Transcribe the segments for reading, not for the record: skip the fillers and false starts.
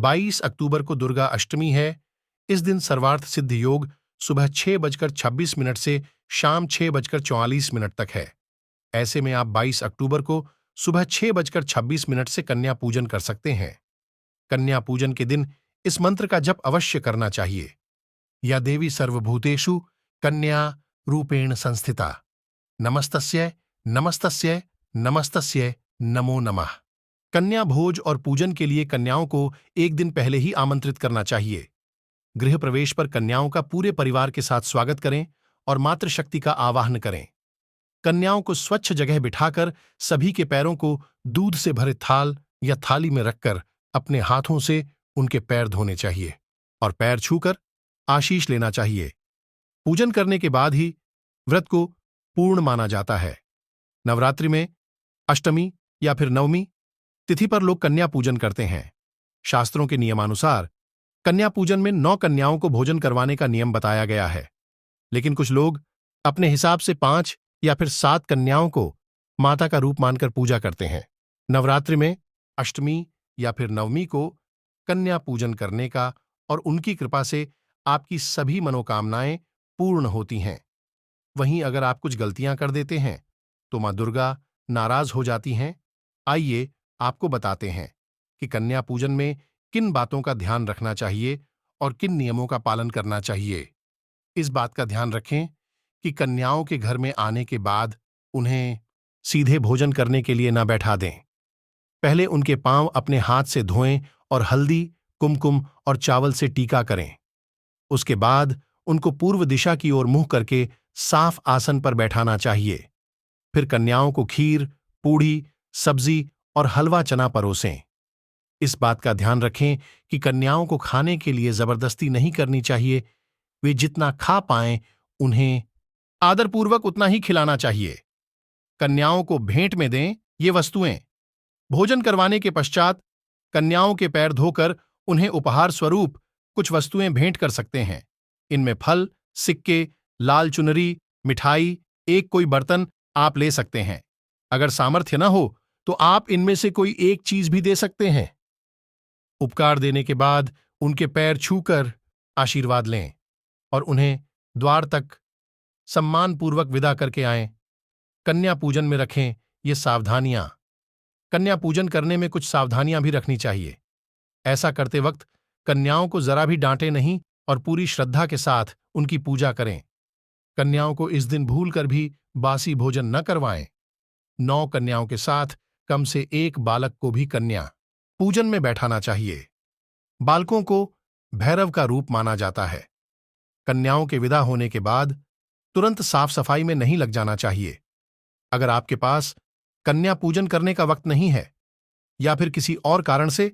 22 अक्टूबर को दुर्गा अष्टमी है। इस दिन सर्वार्थ सिद्ध योग सुबह 6:26 से शाम 6:44 तक है। ऐसे में आप 22 अक्टूबर को सुबह 6:26 से कन्या पूजन कर सकते हैं। कन्या पूजन के दिन इस मंत्र का जप अवश्य करना चाहिए। या देवी सर्वभूतेषु कन्या रूपेण संस्थिता, नमस्तस्यै नमस्तस्यै नमस्तस्यै नमो नमः। कन्या भोज और पूजन के लिए कन्याओं को एक दिन पहले ही आमंत्रित करना चाहिए। गृह प्रवेश पर कन्याओं का पूरे परिवार के साथ स्वागत करें और मातृशक्ति का आवाहन करें। कन्याओं को स्वच्छ जगह बिठाकर सभी के पैरों को दूध से भरे थाल या थाली में रखकर अपने हाथों से उनके पैर धोने चाहिए और पैर छूकर आशीष लेना चाहिए। पूजन करने के बाद ही व्रत को पूर्ण माना जाता है। नवरात्रि में अष्टमी या फिर नवमी तिथि पर लोग कन्या पूजन करते हैं। शास्त्रों के नियमानुसार कन्या पूजन में 9 कन्याओं को भोजन करवाने का नियम बताया गया है, लेकिन कुछ लोग अपने हिसाब से 5 या फिर 7 कन्याओं को माता का रूप मानकर पूजा करते हैं। नवरात्रि में अष्टमी या फिर नवमी को कन्या पूजन करने का और उनकी कृपा से आपकी सभी मनोकामनाएं पूर्ण होती हैं। वहीं अगर आप कुछ गलतियां कर देते हैं तो मां दुर्गा नाराज हो जाती हैं। आइए आपको बताते हैं कि कन्या पूजन में किन बातों का ध्यान रखना चाहिए और किन नियमों का पालन करना चाहिए। इस बात का ध्यान रखें कि कन्याओं के घर में आने के बाद उन्हें सीधे भोजन करने के लिए न बैठा दें। पहले उनके पांव अपने हाथ से धोएं और हल्दी, कुमकुम और चावल से टीका करें। उसके बाद उनको पूर्व दिशा की ओर मुंह करके साफ आसन पर बैठाना चाहिए। फिर कन्याओं को खीर, पूड़ी, सब्जी और हलवा चना परोसें। इस बात का ध्यान रखें कि कन्याओं को खाने के लिए जबरदस्ती नहीं करनी चाहिए। वे जितना खा पाएं उन्हें आदरपूर्वक उतना ही खिलाना चाहिए। कन्याओं को भेंट में दें ये वस्तुएं। भोजन करवाने के पश्चात कन्याओं के पैर धोकर उन्हें उपहार स्वरूप कुछ वस्तुएं भेंट कर सकते हैं। इनमें फल, सिक्के, लाल चुनरी, मिठाई, एक कोई बर्तन आप ले सकते हैं। अगर सामर्थ्य न हो तो आप इनमें से कोई एक चीज भी दे सकते हैं। उपकार देने के बाद उनके पैर छूकर आशीर्वाद लें और उन्हें द्वार तक सम्मानपूर्वक विदा करके आएं। कन्या पूजन में रखें ये सावधानियां। कन्या पूजन करने में कुछ सावधानियां भी रखनी चाहिए। ऐसा करते वक्त कन्याओं को जरा भी डांटें नहीं और पूरी श्रद्धा के साथ उनकी पूजा करें। कन्याओं को इस दिन भूलकर भी बासी भोजन न करवाएं। 9 कन्याओं के साथ कम से एक बालक को भी कन्या पूजन में बैठाना चाहिए। बालकों को भैरव का रूप माना जाता है। कन्याओं के विदा होने के बाद तुरंत साफ सफाई में नहीं लग जाना चाहिए। अगर आपके पास कन्या पूजन करने का वक्त नहीं है या फिर किसी और कारण से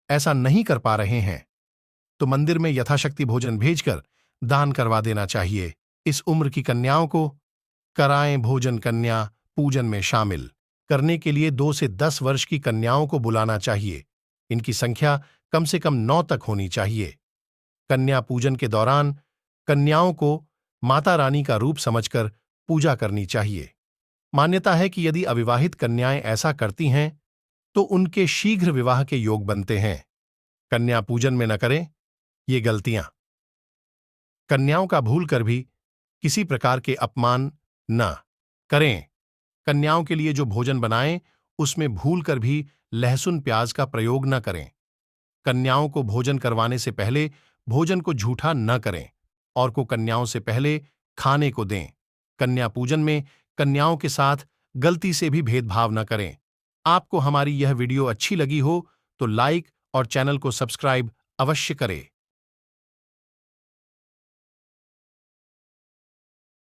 ऐसा नहीं कर पा रहे हैं तो मंदिर में यथाशक्ति भोजन भेजकर दान करवा देना चाहिए। इस उम्र की कन्याओं को कराएं भोजन। कन्या पूजन में शामिल करने के लिए 2 से 10 वर्ष की कन्याओं को बुलाना चाहिए। इनकी संख्या कम से कम 9 तक होनी चाहिए। कन्या पूजन के दौरान कन्याओं को माता रानी का रूप समझकर पूजा करनी चाहिए। मान्यता है कि यदि अविवाहित कन्याएं ऐसा करती हैं तो उनके शीघ्र विवाह के योग बनते हैं। कन्या पूजन में न करें ये गलतियां। कन्याओं का भूलकर भी किसी प्रकार के अपमान न करें। कन्याओं के लिए जो भोजन बनाएं उसमें भूलकर भी लहसुन प्याज का प्रयोग न करें। कन्याओं को भोजन करवाने से पहले भोजन को झूठा न करें और को कन्याओं से पहले खाने को दें। कन्या पूजन में कन्याओं के साथ गलती से भी भेदभाव न करें। आपको हमारी यह वीडियो अच्छी लगी हो तो लाइक और चैनल को सब्सक्राइब अवश्य करें।